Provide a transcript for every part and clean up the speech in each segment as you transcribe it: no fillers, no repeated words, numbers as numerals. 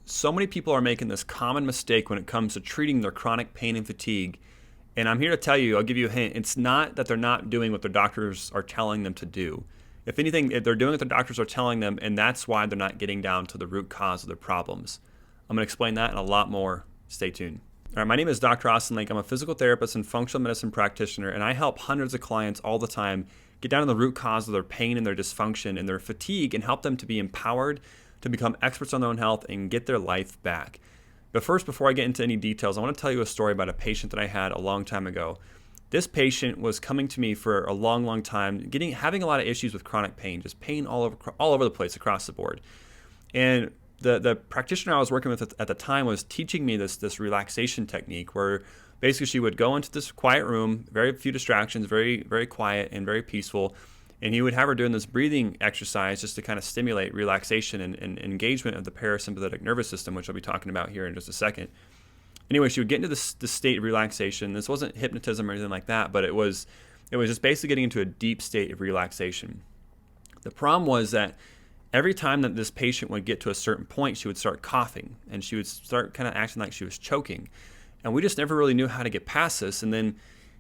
So many people are making this common mistake when it comes to treating their chronic pain and fatigue. And I'm here to tell you, I'll give you a hint. It's not that they're not doing what their doctors are telling them to do. If anything, if they're doing what their doctors are telling them, and that's why they're not getting down to the root cause of their problems. I'm going to explain that and a lot more. Stay tuned. All right, my name is Dr. Austin Lake. I'm a physical therapist and functional medicine practitioner, and I help hundreds of clients all the time get down to the root cause of their pain and their dysfunction and their fatigue and help them to be empowered to become experts on their own health and get their life back. But first, before I get into any details, I want to tell you a story about a patient that I had a long time ago. This patient was coming to me for a long time, having a lot of issues with chronic pain, just pain all over the place across the board. And the practitioner I was working with at the time was teaching me this relaxation technique where basically she would go into this quiet room, very few distractions, very, very quiet and very peaceful. And he would have her doing this breathing exercise just to kind of stimulate relaxation and engagement of the parasympathetic nervous system, which I'll be talking about here in just a second. Anyway, she would get into this state of relaxation. This wasn't hypnotism or anything like that, but it was just basically getting into a deep state of relaxation. The problem was that every time that this patient would get to a certain point, she would start coughing and she would start kind of acting like she was choking. And we just never really knew how to get past this. And then,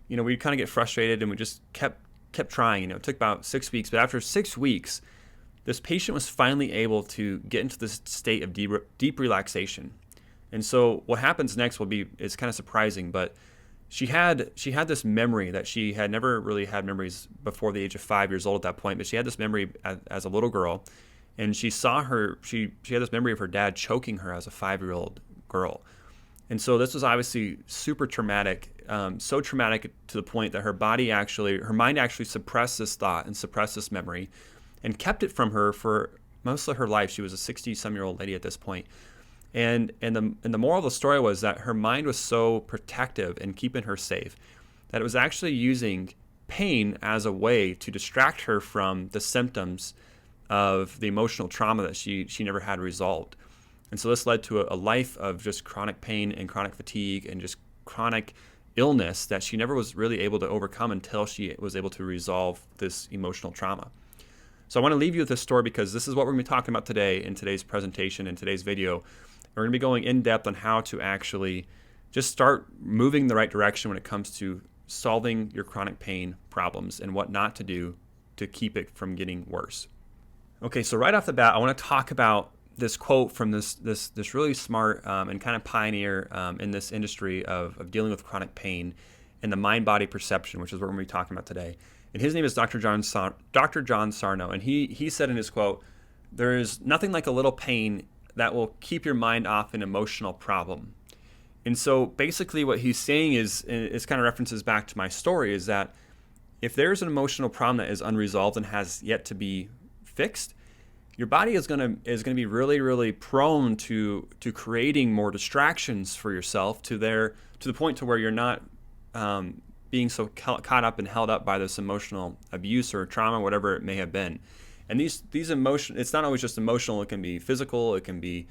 we'd kind of get frustrated and we just kept trying. It took about 6 weeks, but after 6 weeks, this patient was finally able to get into this state of deep relaxation. And so what happens next is kind of surprising, but she had this memory that she had never really had memories before the age of 5 years old at that point, but she had this memory as a little girl, and she had this memory of her dad choking her as a 5-year-old girl. And so this was obviously super traumatic, so traumatic to the point that her mind actually suppressed this thought and suppressed this memory and kept it from her for most of her life. She was a 60-some-year-old lady at this point. And the moral of the story was that her mind was so protective and keeping her safe that it was actually using pain as a way to distract her from the symptoms of the emotional trauma that she never had resolved. And so this led to a life of just chronic pain and chronic fatigue and just chronic illness that she never was really able to overcome until she was able to resolve this emotional trauma. So I want to leave you with this story because this is what we're going to be talking about today in today's presentation, in today's video. We're going to be going in depth on how to actually just start moving in the right direction when it comes to solving your chronic pain problems and what not to do to keep it from getting worse. Okay, so right off the bat, I want to talk about this quote from this really smart and kind of pioneer in this industry of dealing with chronic pain and the mind-body perception, which is what we're going to be talking about today. And his name is Dr. John Sarno, and he said in his quote, "There is nothing like a little pain that will keep your mind off an emotional problem." And so basically what he's saying is kind of references back to my story, is that if there's an emotional problem that is unresolved and has yet to be fixed, your body is going to be really, really prone to creating more distractions for yourself to the point to where you're not being so caught up and held up by this emotional abuse or trauma, whatever it may have been. And these emotions, it's not always just emotional. It can be physical. It can be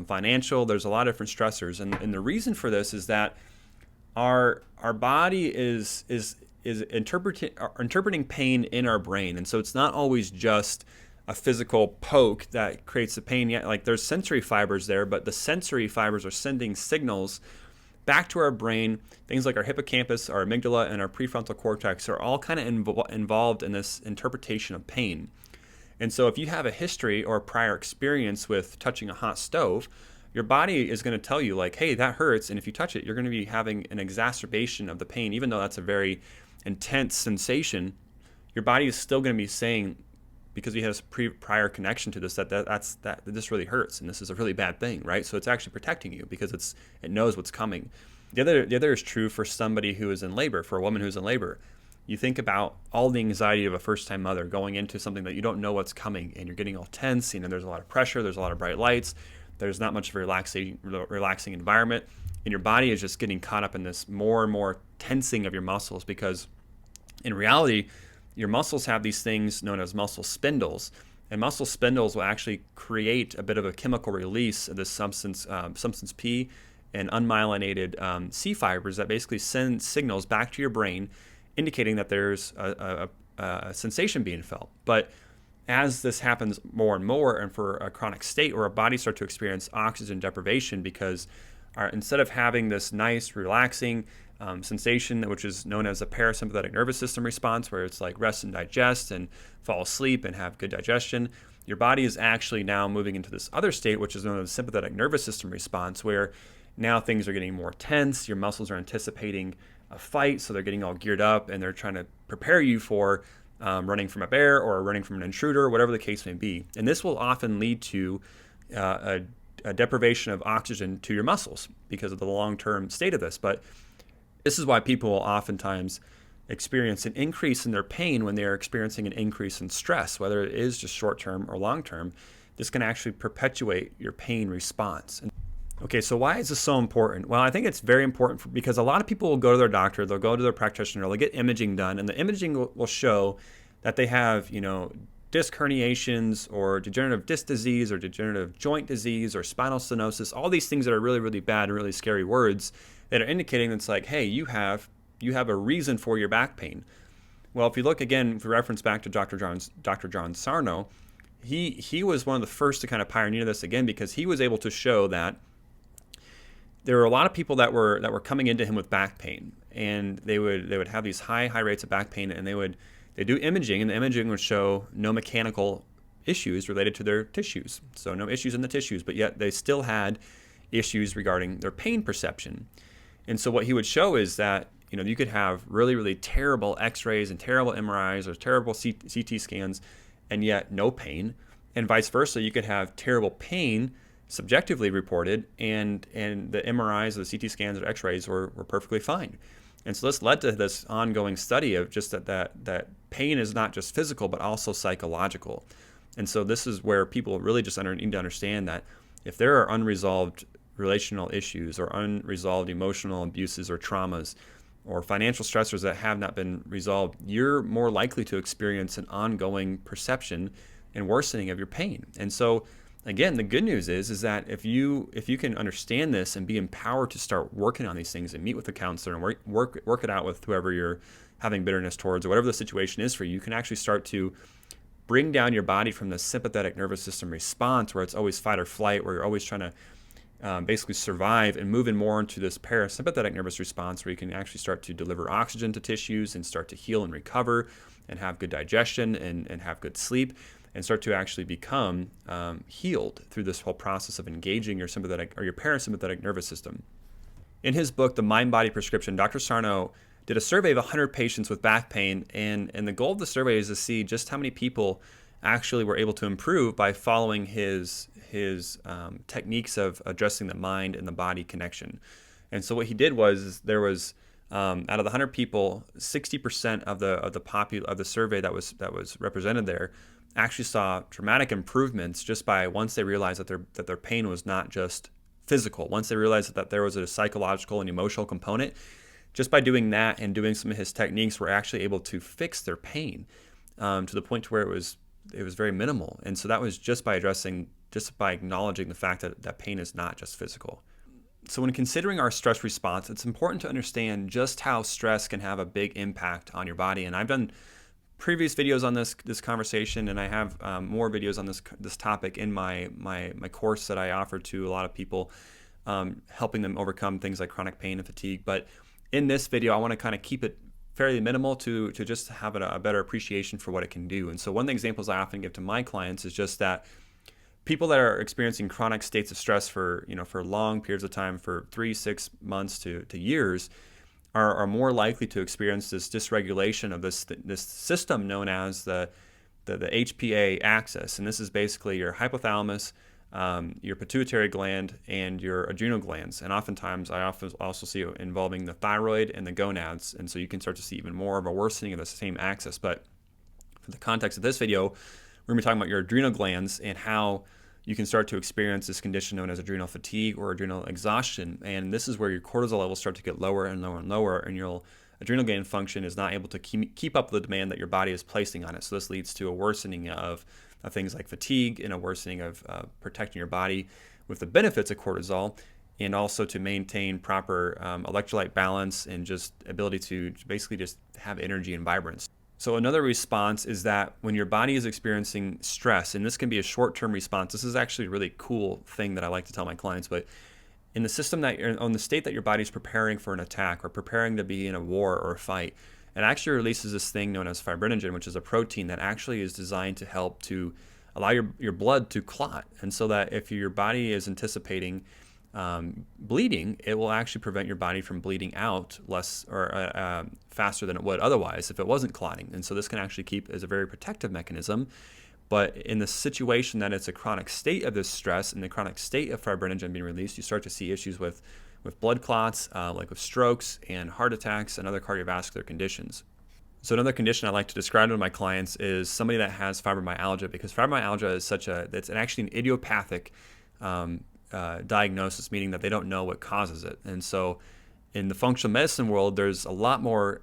financial. There's a lot of different stressors, and the reason for this is that our body is interpreting pain in our brain, and so it's not always just a physical poke that creates the pain. Yet, like, there's sensory fibers there, but the sensory fibers are sending signals back to our brain. Things like our hippocampus, our amygdala, and our prefrontal cortex are all kind of involved in this interpretation of pain. And so if you have a history or a prior experience with touching a hot stove, your body is going to tell you, like, hey, that hurts. And if you touch it, you're going to be having an exacerbation of the pain. Even though that's a very intense sensation, your body is still going to be saying, because you have a prior connection to this, that this really hurts and this is a really bad thing, right? So it's actually protecting you because it knows what's coming. The other is true for somebody who is in labor, for a woman who's in labor. You think about all the anxiety of a first-time mother going into something that you don't know what's coming, and you're getting all tense. There's a lot of pressure, there's a lot of bright lights, there's not much of a relaxing environment, and your body is just getting caught up in this more and more tensing of your muscles, because in reality, your muscles have these things known as muscle spindles, and muscle spindles will actually create a bit of a chemical release of this substance P and unmyelinated C fibers that basically send signals back to your brain, indicating that there's a sensation being felt. But as this happens more and more, and for a chronic state where our bodies start to experience oxygen deprivation, because instead of having this nice, relaxing sensation, which is known as a parasympathetic nervous system response, where it's like rest and digest and fall asleep and have good digestion, your body is actually now moving into this other state, which is known as sympathetic nervous system response, where now things are getting more tense. Your muscles are anticipating a fight, so they're getting all geared up and they're trying to prepare you for running from a bear or running from an intruder, whatever the case may be. And this will often lead to a deprivation of oxygen to your muscles because of the long-term state of this. But this is why people will oftentimes experience an increase in their pain when they are experiencing an increase in stress, whether it is just short-term or long-term. This can actually perpetuate your pain response. Okay, so why is this so important? Well, I think it's very important because a lot of people will go to their doctor, they'll go to their practitioner, they'll get imaging done, and the imaging will show that they have, disc herniations or degenerative disc disease or degenerative joint disease or spinal stenosis, all these things that are really, really bad and really scary words that are indicating that it's like, hey, you have a reason for your back pain. Well, if you look again, if we reference back to Dr. John Sarno, he was one of the first to kind of pioneer this again, because he was able to show that there were a lot of people that were coming into him with back pain, and they would have these high rates of back pain, and they do imaging, and the imaging would show no mechanical issues related to their tissues, so no issues in the tissues, but yet they still had issues regarding their pain perception. And so what he would show is that you could have really, really terrible X-rays and terrible MRIs or terrible CT scans, and yet no pain, and vice versa. You could have terrible pain subjectively reported, and the MRIs or the CT scans or X-rays were perfectly fine. And so this led to this ongoing study of just that pain is not just physical, but also psychological. And so this is where people really just need to understand that if there are unresolved relational issues or unresolved emotional abuses or traumas or financial stressors that have not been resolved, you're more likely to experience an ongoing perception and worsening of your pain. And so again, the good news is that if you can understand this and be empowered to start working on these things and meet with a counselor and work it out with whoever you're having bitterness towards, or whatever the situation is for you, you can actually start to bring down your body from the sympathetic nervous system response, where it's always fight or flight, where you're always trying to basically survive, and moving more into this parasympathetic nervous response, where you can actually start to deliver oxygen to tissues and start to heal and recover and have good digestion and have good sleep, and start to actually become healed through this whole process of engaging your sympathetic or your parasympathetic nervous system. In his book, The Mind-Body Prescription, Dr. Sarno did a survey of 100 patients with back pain, and the goal of the survey is to see just how many people actually were able to improve by following his techniques of addressing the mind and the body connection. And so what he did was there was out of the 100 people, 60% of the survey that was represented there actually saw dramatic improvements just by once they realized that their pain was not just physical. Once they realized that there was a psychological and emotional component, just by doing that and doing some of his techniques, were actually able to fix their pain to the point to where it was very minimal. And so that was just by acknowledging the fact that pain is not just physical. So when considering our stress response, it's important to understand just how stress can have a big impact on your body. And I've done previous videos on this conversation, and I have more videos on this topic in my course that I offer to a lot of people, helping them overcome things like chronic pain and fatigue. But in this video, I want to kind of keep it fairly minimal to just have a better appreciation for what it can do. And so one of the examples I often give to my clients is just that people that are experiencing chronic states of stress for long periods of time, for 3-6 months to years, are more likely to experience this dysregulation of this system known as the HPA axis. And this is basically your hypothalamus, your pituitary gland, and your adrenal glands. And oftentimes I also see it involving the thyroid and the gonads. And so you can start to see even more of a worsening of the same axis. But for the context of this video, we're going to be talking about your adrenal glands and how you can start to experience this condition known as adrenal fatigue or adrenal exhaustion. And this is where your cortisol levels start to get lower and lower and lower, and your adrenal gland function is not able to keep up with the demand that your body is placing on it. So this leads to a worsening of things like fatigue and a worsening of protecting your body with the benefits of cortisol, and also to maintain proper electrolyte balance and just ability to basically just have energy and vibrance. So another response is that when your body is experiencing stress, and this can be a short-term response, this is actually a really cool thing that I like to tell my clients, but in the system that you're on, the state that your body's preparing for an attack or preparing to be in a war or a fight, it actually releases this thing known as fibrinogen, which is a protein that actually is designed to help to allow your blood to clot. And so that if your body is anticipating bleeding, it will actually prevent your body from bleeding out less or faster than it would otherwise if it wasn't clotting. And so this can actually keep as a very protective mechanism. But in the situation that it's a chronic state of this stress and the chronic state of fibrinogen being released, you start to see issues with blood clots, like with strokes and heart attacks and other cardiovascular conditions. So another condition I like to describe to my clients is somebody that has fibromyalgia, because fibromyalgia is it's actually an idiopathic diagnosis, meaning that they don't know what causes it. And so in the functional medicine world, there's a lot more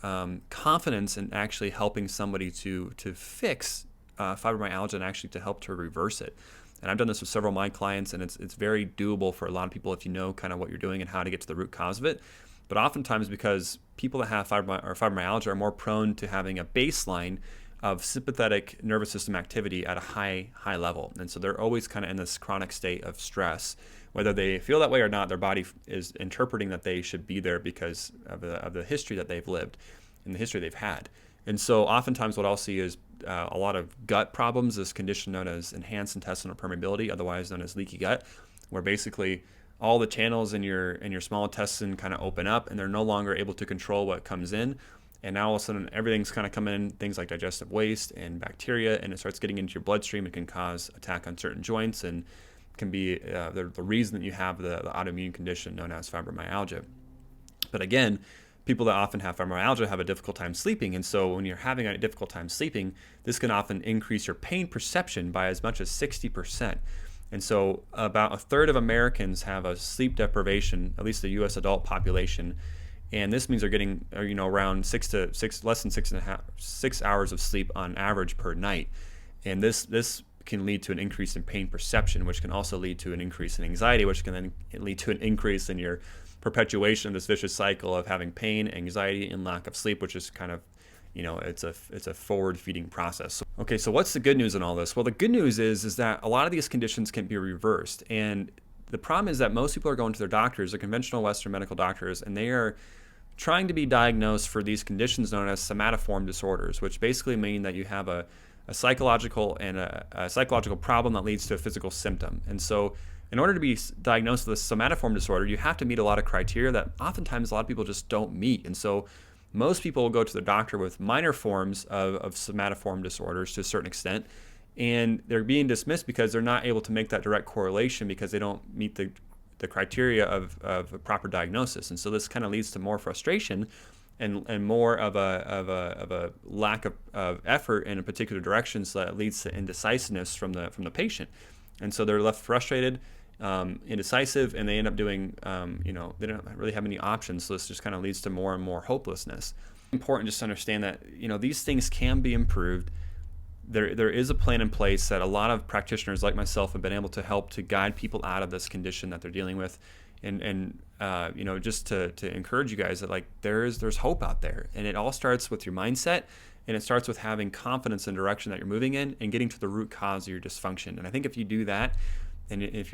confidence in actually helping somebody to fix fibromyalgia and actually to help to reverse it. And I've done this with several of my clients, and it's very doable for a lot of people if you know kind of what you're doing and how to get to the root cause of it. But oftentimes, because people that have fibromyalgia are more prone to having a baseline of sympathetic nervous system activity at a high level. And so they're always kind of in this chronic state of stress. Whether they feel that way or not, their body is interpreting that they should be there because of the history that they've lived and the history they've had. And so oftentimes what I'll see is a lot of gut problems, this condition known as enhanced intestinal permeability, otherwise known as leaky gut, where basically all the channels in your small intestine kind of open up and they're no longer able to control what comes in. And now all of a sudden everything's kind of coming in, things like digestive waste and bacteria, and it starts getting into your bloodstream. It can cause attack on certain joints and can be the reason that you have the autoimmune condition known as fibromyalgia. But again, people that often have fibromyalgia have a difficult time sleeping. And so when you're having a difficult time sleeping, this can often increase your pain perception by as much as 60%. And so about a third of Americans have a sleep deprivation, at least the U.S. adult population. And this means they're getting, around less than 6 hours of sleep on average per night. And this can lead to an increase in pain perception, which can also lead to an increase in anxiety, which can then lead to an increase in your perpetuation of this vicious cycle of having pain, anxiety, and lack of sleep, which is kind of, it's a forward-feeding process. Okay, so what's the good news in all this? Well, the good news is that a lot of these conditions can be reversed. And the problem is that most people are going to their doctors, the conventional Western medical doctors, and they are trying to be diagnosed for these conditions known as somatoform disorders, which basically mean that you have a psychological and a psychological problem that leads to a physical symptom. And so in order to be diagnosed with a somatoform disorder, you have to meet a lot of criteria that oftentimes a lot of people just don't meet. And so most people will go to the doctor with minor forms of somatoform disorders to a certain extent, and they're being dismissed because they're not able to make that direct correlation because they don't meet the criteria of a proper diagnosis. And so this kind of leads to more frustration and more of a lack of effort in a particular direction, so that leads to indecisiveness from the patient. And so they're left frustrated, indecisive, and they end up doing, they don't really have any options. So this just kind of leads to more and more hopelessness. It's important just to understand that, these things can be improved. There is a plan in place that a lot of practitioners like myself have been able to help to guide people out of this condition that they're dealing with, and just to encourage you guys that there's hope out there, and it all starts with your mindset, and it starts with having confidence in the direction that you're moving in and getting to the root cause of your dysfunction. And I think if you do that, and if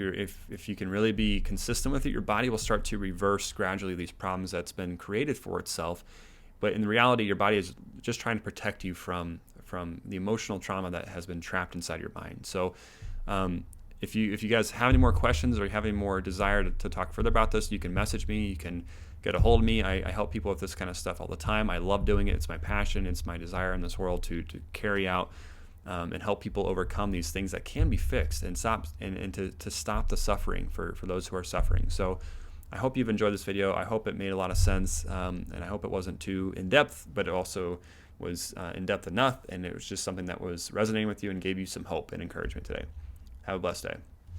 you can really be consistent with it, your body will start to reverse gradually these problems that's been created for itself. But in reality, your body is just trying to protect you from the emotional trauma that has been trapped inside your mind. So if you guys have any more questions or you have any more desire to talk further about this, you can message me, you can get a hold of me. I help people with this kind of stuff all the time. I love doing it. It's my passion. It's my desire in this world to carry out and help people overcome these things that can be fixed and to stop the suffering for those who are suffering. So I hope you've enjoyed this video. I hope it made a lot of sense, and I hope it wasn't too in-depth, but it also was in-depth enough, and it was just something that was resonating with you and gave you some hope and encouragement today. Have a blessed day.